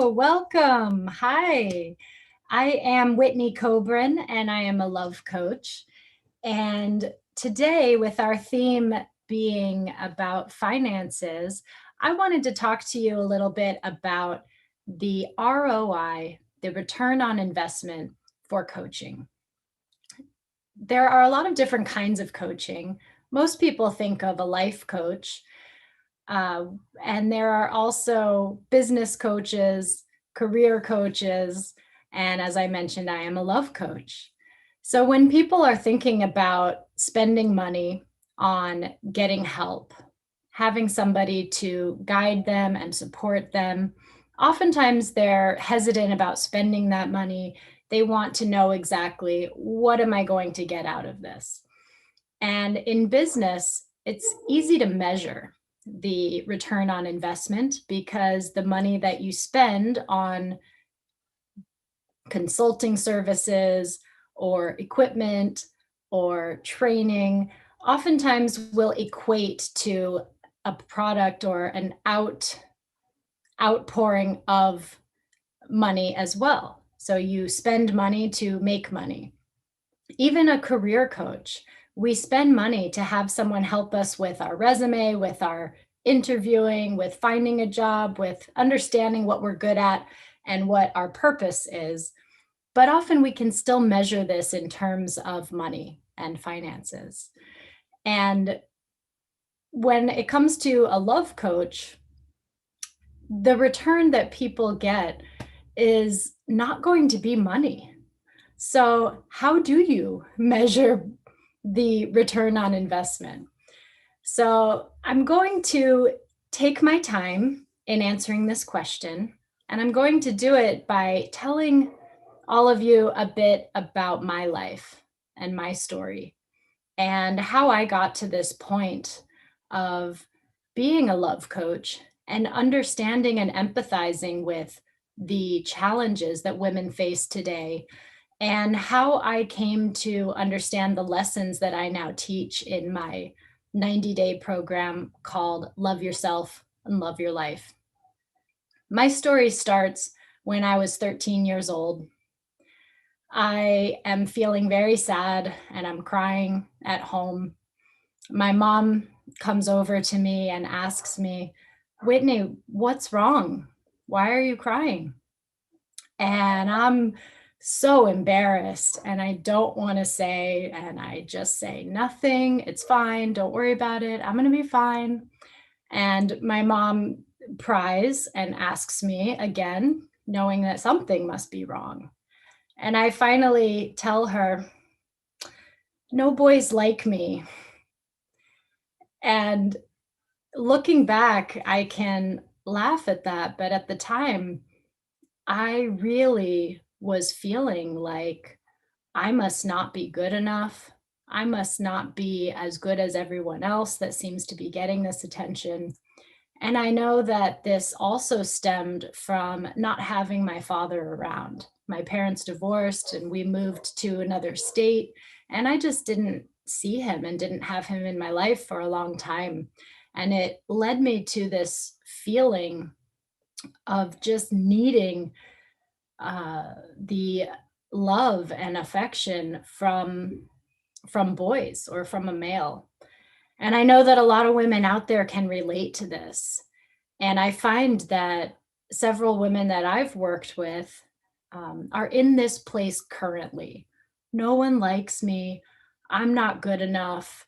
Hello, welcome. Hi, I am Whitney Kobrin and I am a love coach. And today, with our theme being about finances, I wanted to talk to you a little bit about the ROI, the return on investment for coaching. There are a lot of different kinds of coaching. Most people think of a life coach, uh, and there are also business coaches, career coaches, and as I mentioned, I am a love coach. So when people are thinking about spending money on getting help, having somebody to guide them and support them, oftentimes they're hesitant about spending that money. They want to know exactly, what am I going to get out of this? And in business, it's easy to measure the return on investment because the money that you spend on consulting services or equipment or training oftentimes will equate to a product or an outpouring of money as well. So you spend money to make money. Even a career coach, we spend money to have someone help us with our resume, with our interviewing, with finding a job, with understanding what we're good at and what our purpose is. But often we can still measure this in terms of money and finances. And when it comes to a love coach, the return that people get is not going to be money. So, how do you measure the return on investment? So, I'm going to take my time in answering this question, and I'm going to do it by telling all of you a bit about my life and my story and how I got to this point of being a love coach and understanding and empathizing with the challenges that women face today and how I came to understand the lessons that I now teach in my 90-day program called Love Yourself and Love Your Life. My story starts when I was 13 years old. I am feeling very sad and I'm crying at home. My mom comes over to me and asks me, "Whitney, what's wrong? Why are you crying?" And I'm so embarrassed and I don't want to say, and I just say, "Nothing, it's fine, don't worry about it, I'm going to be fine." And my mom pries and asks me again, knowing that something must be wrong. And I finally tell her, "No boys like me." And looking back, I can laugh at that. But at the time, I really was feeling like I must not be good enough. I must not be as good as everyone else that seems to be getting this attention. And I know that this also stemmed from not having my father around. My parents divorced and we moved to another state, and I just didn't see him and didn't have him in my life for a long time. And it led me to this feeling of just needing the love and affection from boys or from a male. And I know that a lot of women out there can relate to this. And I find that several women that I've worked with are in this place currently. No one likes me. I'm not good enough.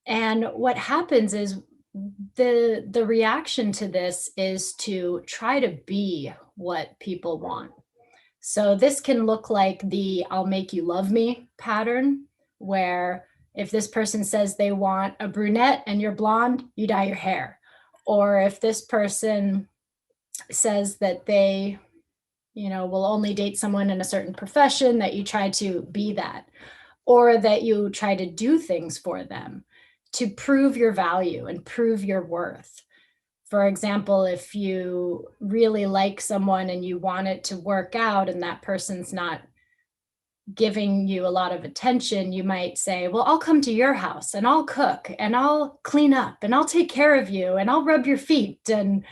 And what happens is the reaction to this is to try to be what people want. So this can look like the "I'll make you love me" pattern, where if this person says they want a brunette and you're blonde, you dye your hair. Or if this person says that they, will only date someone in a certain profession, that you try to be that, or that you try to do things for them to prove your value and prove your worth. For example, if you really like someone and you want it to work out and that person's not giving you a lot of attention, you might say, "Well, I'll come to your house and I'll cook and I'll clean up and I'll take care of you and I'll rub your feet." And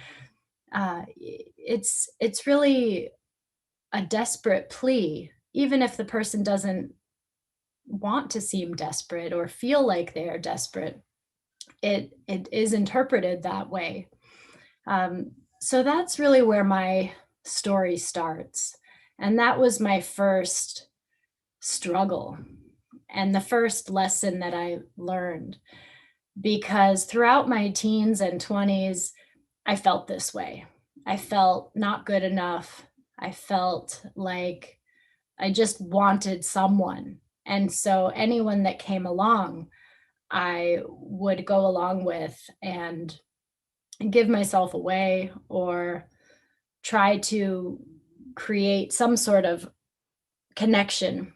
It's really a desperate plea, even if the person doesn't want to seem desperate or feel like they are desperate. It is interpreted that way. So that's really where my story starts, and that was my first struggle and the first lesson that I learned, because throughout my teens and 20s, I felt this way. I felt not good enough. I felt like I just wanted someone. And so anyone that came along, I would go along with and give myself away or try to create some sort of connection.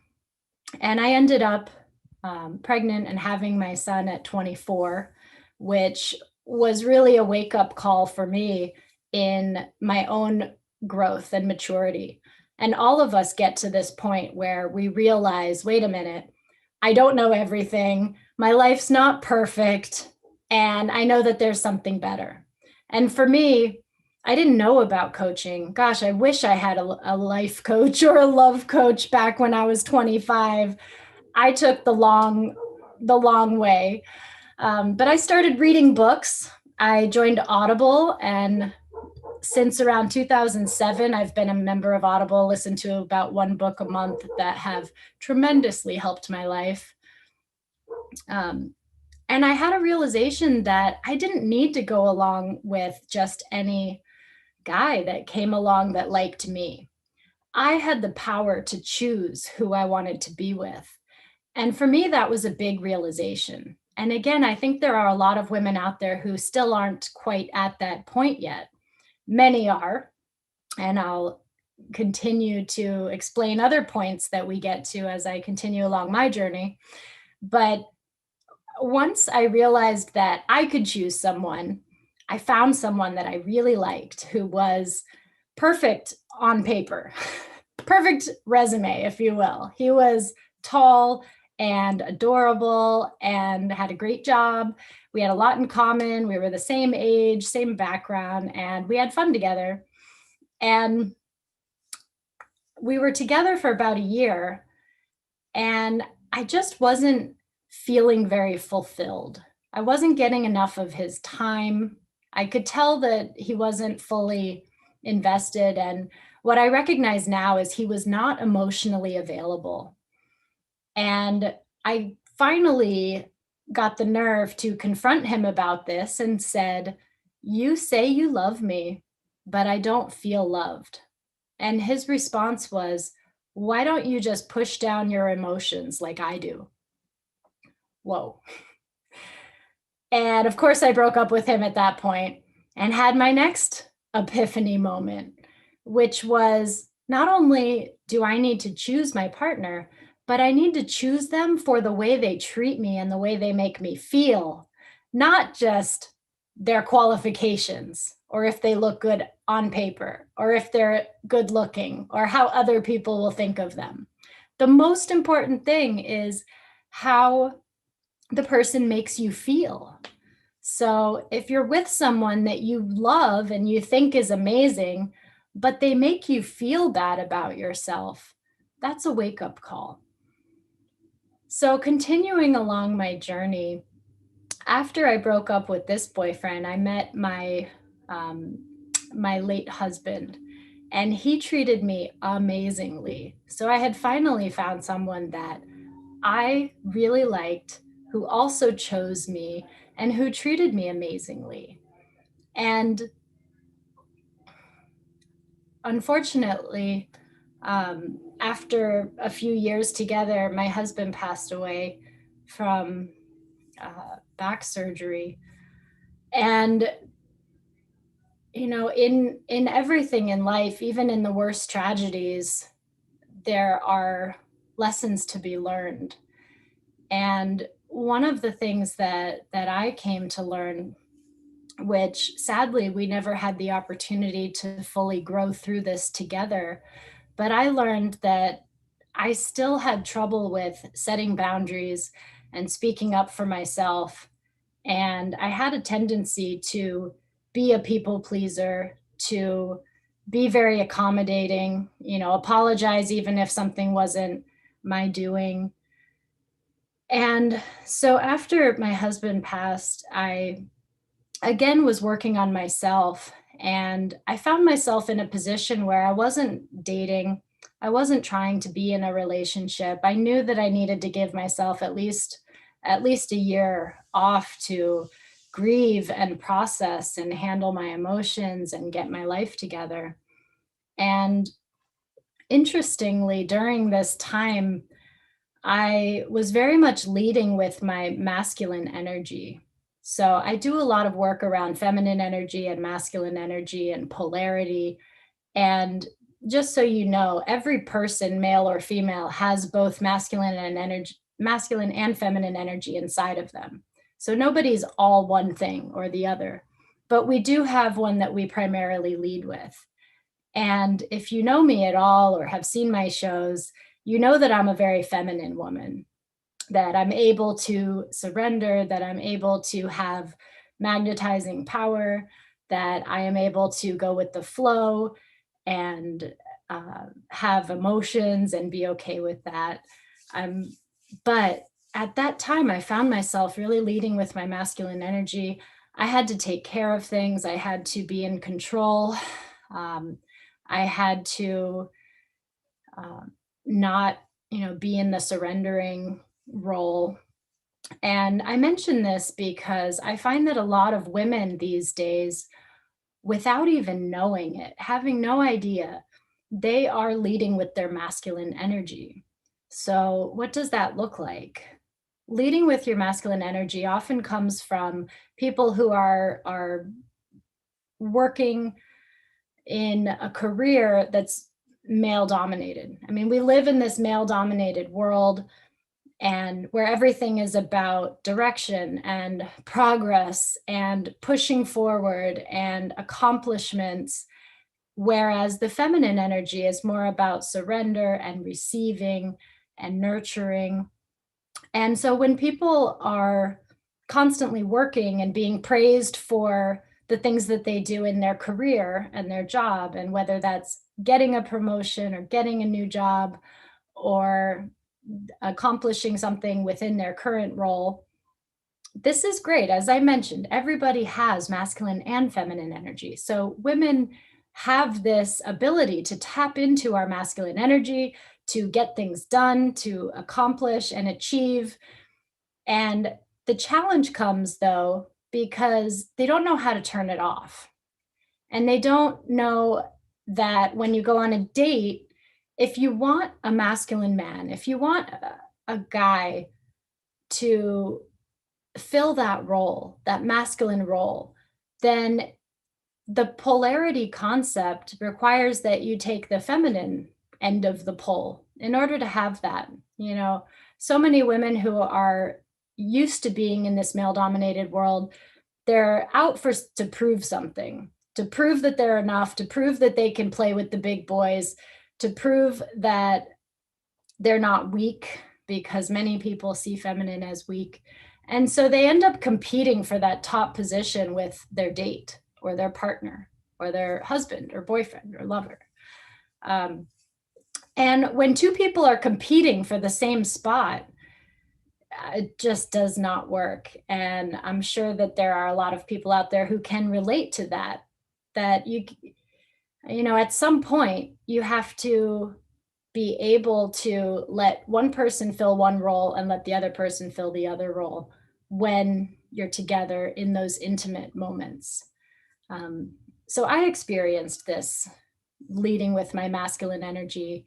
And I ended up pregnant and having my son at 24, which was really a wake up call for me in my own growth and maturity. And all of us get to this point where we realize, wait a minute, I don't know everything. My life's not perfect. And I know that there's something better. And for me, I didn't know about coaching. Gosh, I wish I had a life coach or a love coach back when I was 25. I took the long way. But I started reading books. I joined Audible, and since around 2007, I've been a member of Audible, listened to about one book a month that have tremendously helped my life. Um, and I had a realization that I didn't need to go along with just any guy that came along that liked me. I had the power to choose who I wanted to be with. And for me, that was a big realization. And again, I think there are a lot of women out there who still aren't quite at that point yet. Many are, and I'll continue to explain other points that we get to as I continue along my journey. But once I realized that I could choose someone, I found someone that I really liked who was perfect on paper, perfect resume, if you will. He was tall and adorable and had a great job. We had a lot in common. We were the same age, same background, and we had fun together. And we were together for about a year, and I just wasn't feeling very fulfilled. I wasn't getting enough of his time. I could tell that he wasn't fully invested. And what I recognize now is he was not emotionally available. And I finally got the nerve to confront him about this and said, "You say you love me, but I don't feel loved." And his response was, "Why don't you just push down your emotions like I do?" Whoa. And of course, I broke up with him at that point and had my next epiphany moment, which was, not only do I need to choose my partner, but I need to choose them for the way they treat me and the way they make me feel, not just their qualifications or if they look good on paper or if they're good looking or how other people will think of them. The most important thing is how the person makes you feel. So if you're with someone that you love and you think is amazing, but they make you feel bad about yourself, that's a wake up call. So continuing along my journey, after I broke up with this boyfriend, I met um, my late husband, and he treated me amazingly. So I had finally found someone that I really liked, who also chose me and who treated me amazingly. And unfortunately, after a few years together, my husband passed away from back surgery. And in everything in life, even in the worst tragedies, there are lessons to be learned. And one of the things that I came to learn, which sadly we never had the opportunity to fully grow through this together, but I learned that I still had trouble with setting boundaries and speaking up for myself. And I had a tendency to be a people pleaser, to be very accommodating, apologize even if something wasn't my doing. And so after my husband passed, I again was working on myself, and I found myself in a position where I wasn't dating. I wasn't trying to be in a relationship. I knew that I needed to give myself at least a year off to grieve and process and handle my emotions and get my life together. And interestingly, during this time, I was very much leading with my masculine energy. So I do a lot of work around feminine energy and masculine energy and polarity. And just so you know, every person, male or female, has both masculine and feminine energy inside of them. So nobody's all one thing or the other, but we do have one that we primarily lead with. And if you know me at all or have seen my shows, you know that I'm a very feminine woman, that I'm able to surrender, that I'm able to have magnetizing power, that I am able to go with the flow and have emotions and be okay with that. Um, but at that time, I found myself really leading with my masculine energy. I had to take care of things, I had to be in control. Um, I had to um, not, be in the surrendering role. And I mention this because I find that a lot of women these days, without even knowing it, having no idea, they are leading with their masculine energy. So, what does that look like? Leading with your masculine energy often comes from people who are working in a career that's male dominated. I mean, we live in this male dominated world, and where everything is about direction and progress and pushing forward and accomplishments, whereas the feminine energy is more about surrender and receiving and nurturing. And so when people are constantly working and being praised for the things that they do in their career and their job, and whether that's getting a promotion or getting a new job or accomplishing something within their current role, this is great. As I mentioned, everybody has masculine and feminine energy. So women have this ability to tap into our masculine energy, to get things done, to accomplish and achieve. And the challenge comes though, because they don't know how to turn it off. And they don't know that when you go on a date, if you want a masculine man, if you want a guy to fill that role, that masculine role, then the polarity concept requires that you take the feminine end of the pole in order to have that. So many women who are used to being in this male dominated world, they're out for to prove something, to prove that they're enough, to prove that they can play with the big boys, to prove that they're not weak, because many people see feminine as weak. And so they end up competing for that top position with their date or their partner or their husband or boyfriend or lover. And when two people are competing for the same spot, it just does not work. And I'm sure that there are a lot of people out there who can relate to that, that at some point you have to be able to let one person fill one role and let the other person fill the other role when you're together in those intimate moments. So I experienced this leading with my masculine energy.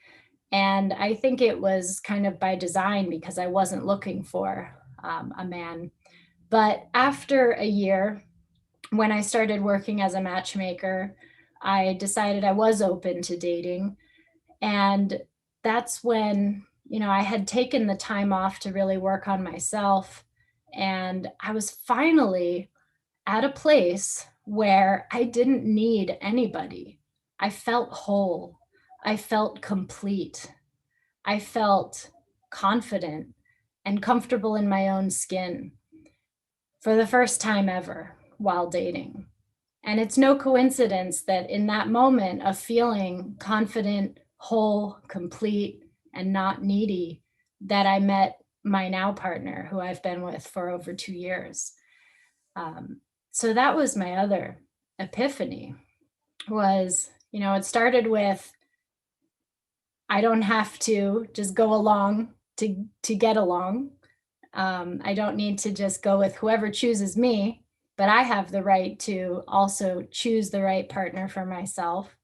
And I think it was kind of by design, because I wasn't looking for a man. But after a year, when I started working as a matchmaker, I decided I was open to dating. And that's when, I had taken the time off to really work on myself. And I was finally at a place where I didn't need anybody. I felt whole. I felt complete. I felt confident and comfortable in my own skin for the first time ever while dating. And it's no coincidence that in that moment of feeling confident, whole, complete, and not needy, that I met my now partner, who I've been with for over 2 years. Um, so that was my other epiphany was, it started with I don't have to just go along to get along. I don't need to just go with whoever chooses me, but I have the right to also choose the right partner for myself.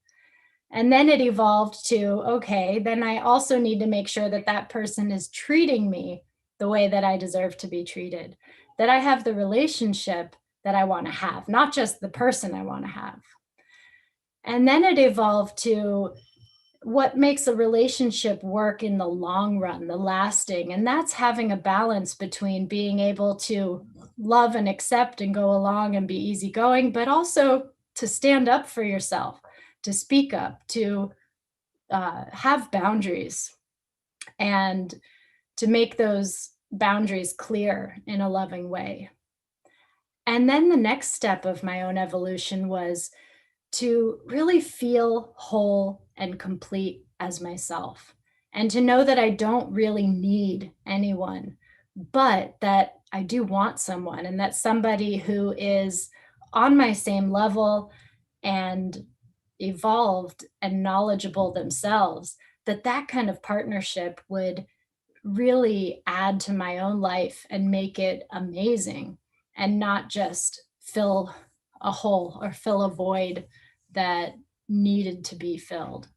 And then it evolved to, okay, then I also need to make sure that that person is treating me the way that I deserve to be treated, that I have the relationship that I want to have, not just the person I want to have. And then it evolved to what makes a relationship work in the long run, the lasting. And that's having a balance between being able to love and accept and go along and be easygoing, but also to stand up for yourself, to speak up, to have boundaries, and to make those boundaries clear in a loving way. And then the next step of my own evolution was to really feel whole and complete as myself, and to know that I don't really need anyone, but that I do want someone, and that somebody who is on my same level and evolved and knowledgeable themselves, that that kind of partnership would really add to my own life and make it amazing, and not just fill a hole or fill a void that needed to be filled.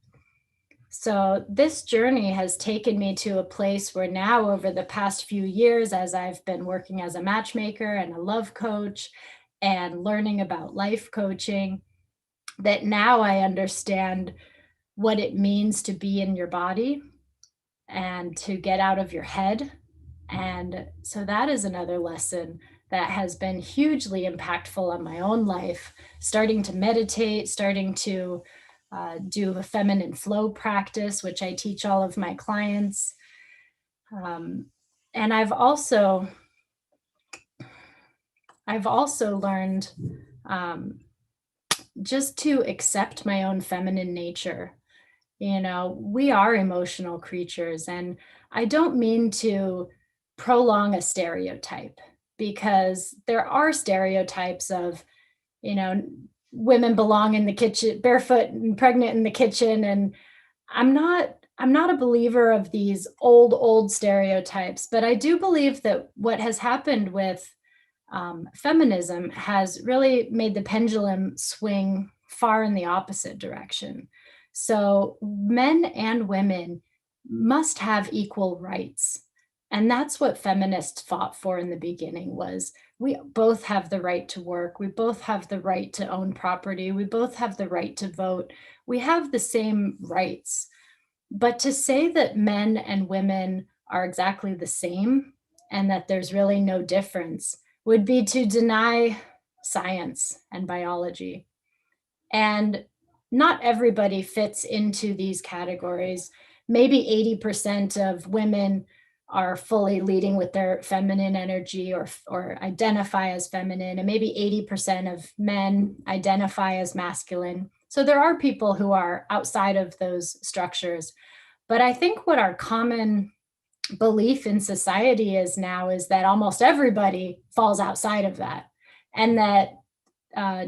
So this journey has taken me to a place where now, over the past few years, as I've been working as a matchmaker and a love coach and learning about life coaching, that now I understand what it means to be in your body and to get out of your head. And so that is another lesson that has been hugely impactful on my own life, starting to meditate, starting to do a feminine flow practice, which I teach all of my clients. Um, and I've also learned um, just to accept my own feminine nature. We are emotional creatures, and I don't mean to prolong a stereotype, because there are stereotypes of, you know, women belong in the kitchen barefoot and pregnant in the kitchen. And I'm not a believer of these old stereotypes, but I do believe that what has happened with feminism has really made the pendulum swing far in the opposite direction. So men and women must have equal rights. And that's what feminists fought for in the beginning, was we both have the right to work, we both have the right to own property, we both have the right to vote, we have the same rights. But to say that men and women are exactly the same and that there's really no difference would be to deny science and biology. And not everybody fits into these categories. Maybe 80% of women are fully leading with their feminine energy, or identify as feminine, and maybe 80% of men identify as masculine. So there are people who are outside of those structures. But I think what our common belief in society is now is that almost everybody falls outside of that, and that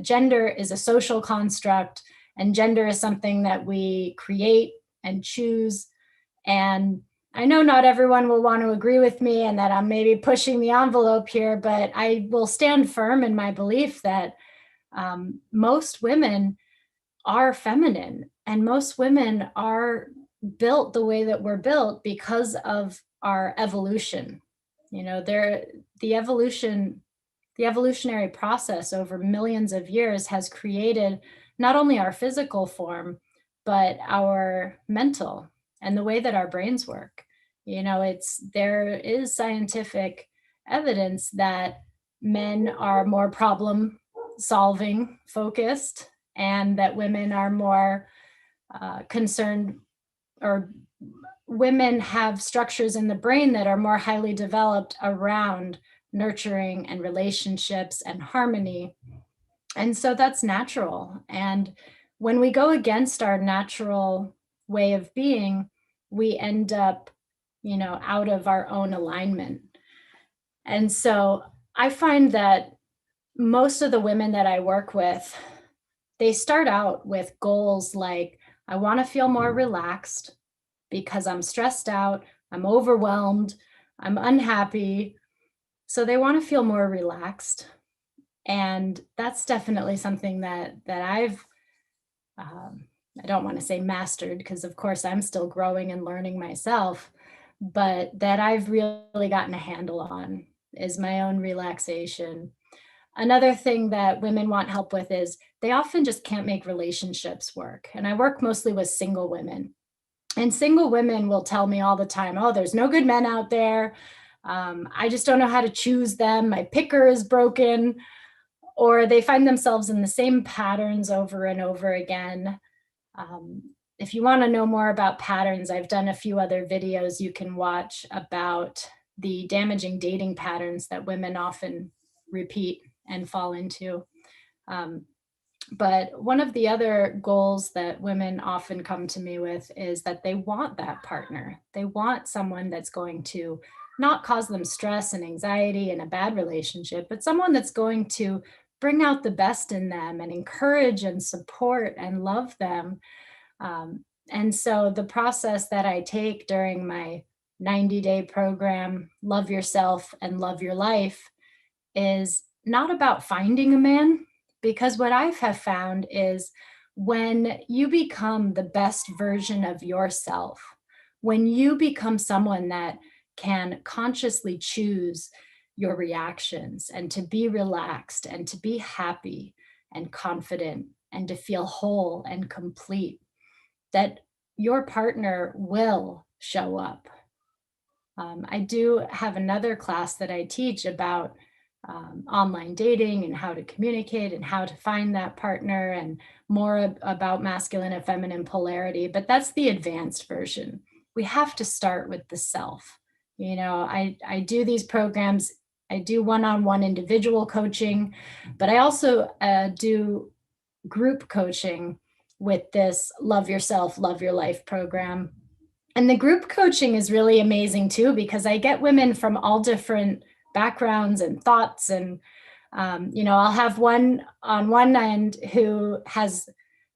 gender is a social construct, and gender is something that we create and choose. And I know not everyone will want to agree with me, and that I'm maybe pushing the envelope here, but I will stand firm in my belief that most women are feminine, and most women are built the way that we're built because of our evolution. There the evolution the evolutionary process over millions of years has created not only our physical form, but our mental, and the way that our brains work. There is scientific evidence that men are more problem solving focused, and that women are more concerned, or women have structures in the brain that are more highly developed around nurturing and relationships and harmony. And so that's natural. And when we go against our natural way of being, we end up, out of our own alignment. And so I find that most of the women that I work with, they start out with goals like, I want to feel more relaxed because I'm stressed out, I'm overwhelmed, I'm unhappy. So they want to feel more relaxed. And that's definitely something that I've um, I don't want to say mastered, because of course I'm still growing and learning myself, but that I've really gotten a handle on is my own relaxation. Another thing that women want help with is they often just can't make relationships work. And I work mostly with single women. And single women will tell me all the time, oh, there's no good men out there. I just don't know how to choose them. My picker is broken. Or they find themselves in the same patterns over and over again. If you want to know more about patterns, I've done a few other videos you can watch about the damaging dating patterns that women often repeat and fall into. Um, but one of the other goals that women often come to me with is that they want that partner. They want someone that's going to not cause them stress and anxiety in a bad relationship, but someone that's going to bring out the best in them and encourage and support and love them. And so the process that I take during my 90-day program, Love Yourself and Love Your Life, is not about finding a man, because what I have found is when you become the best version of yourself, when you become someone that can consciously choose your reactions and to be relaxed and to be happy and confident and to feel whole and complete, that your partner will show up. I do have another class that I teach about online dating and how to communicate and how to find that partner, and more about masculine and feminine polarity. But that's the advanced version. We have to start with the self. I do these programs. I do one-on-one individual coaching, but I also do group coaching with this Love Yourself, Love Your Life program. And the group coaching is really amazing too, because I get women from all different backgrounds and thoughts. And, I'll have one on one end who has,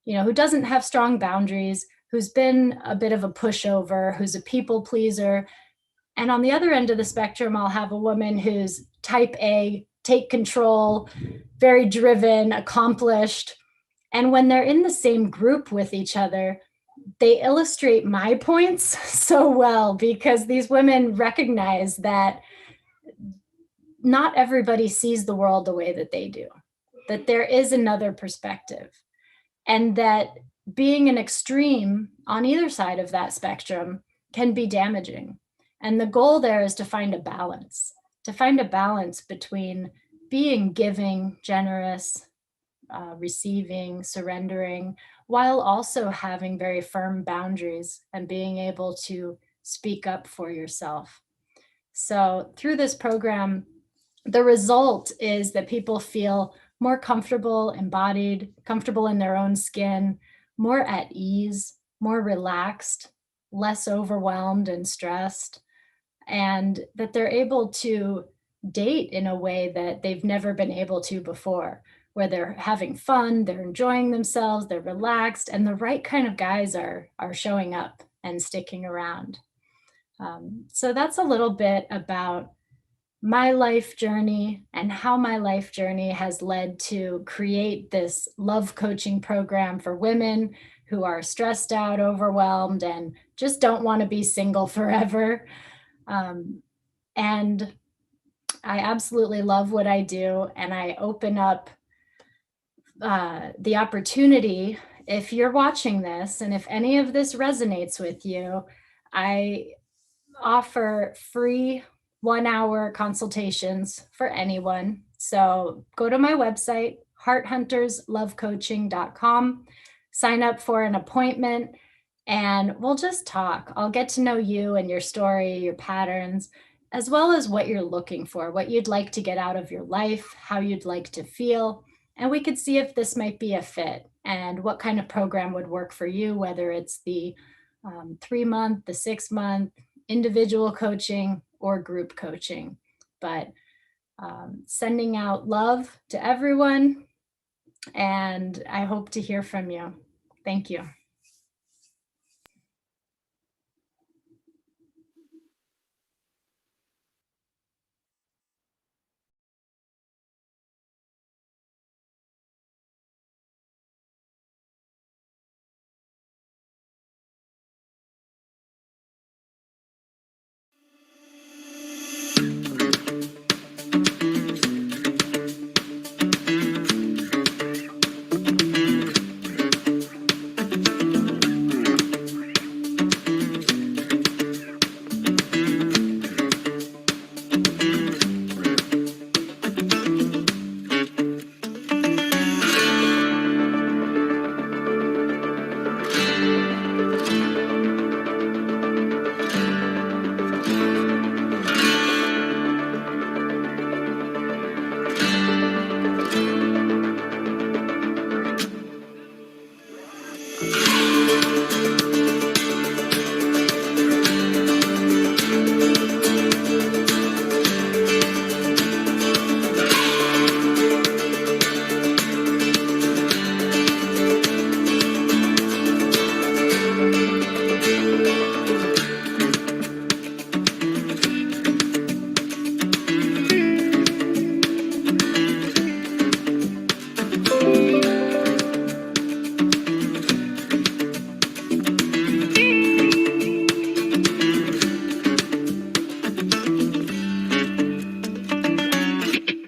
who doesn't have strong boundaries, who's been a bit of a pushover, who's a people pleaser. And on the other end of the spectrum, I'll have a woman who's type A, take control, very driven, accomplished. And when they're in the same group with each other, they illustrate my points so well, because these women recognize that not everybody sees the world the way that they do, that there is another perspective, and that being an extreme on either side of that spectrum can be damaging. And the goal there is to find a balance between being giving, generous, receiving, surrendering, while also having very firm boundaries and being able to speak up for yourself. So, through this program, the result is that people feel more comfortable, embodied, comfortable in their own skin, more at ease, more relaxed, less overwhelmed and stressed, and that they're able to date in a way that they've never been able to before, where they're having fun, they're enjoying themselves, they're relaxed, and the right kind of guys are showing up and sticking around. So that's a little bit about my life journey and how my life journey has led to create this love coaching program for women who are stressed out, overwhelmed, and just don't want to be single forever. And I absolutely love what I do, and I open up the opportunity. If you're watching this and if any of this resonates with you, I offer free 1 hour consultations for anyone. So go to my website, hearthunterslovecoaching.com, sign up for an appointment, and we'll just talk. I'll get to know you and your story, your patterns, as well as what you're looking for, what you'd like to get out of your life, how you'd like to feel. and we could see if this might be a fit and what kind of program would work for you, whether it's the 3 month, the 6 month, individual coaching, or group coaching. But sending out love to everyone, and I hope to hear from you. Thank you.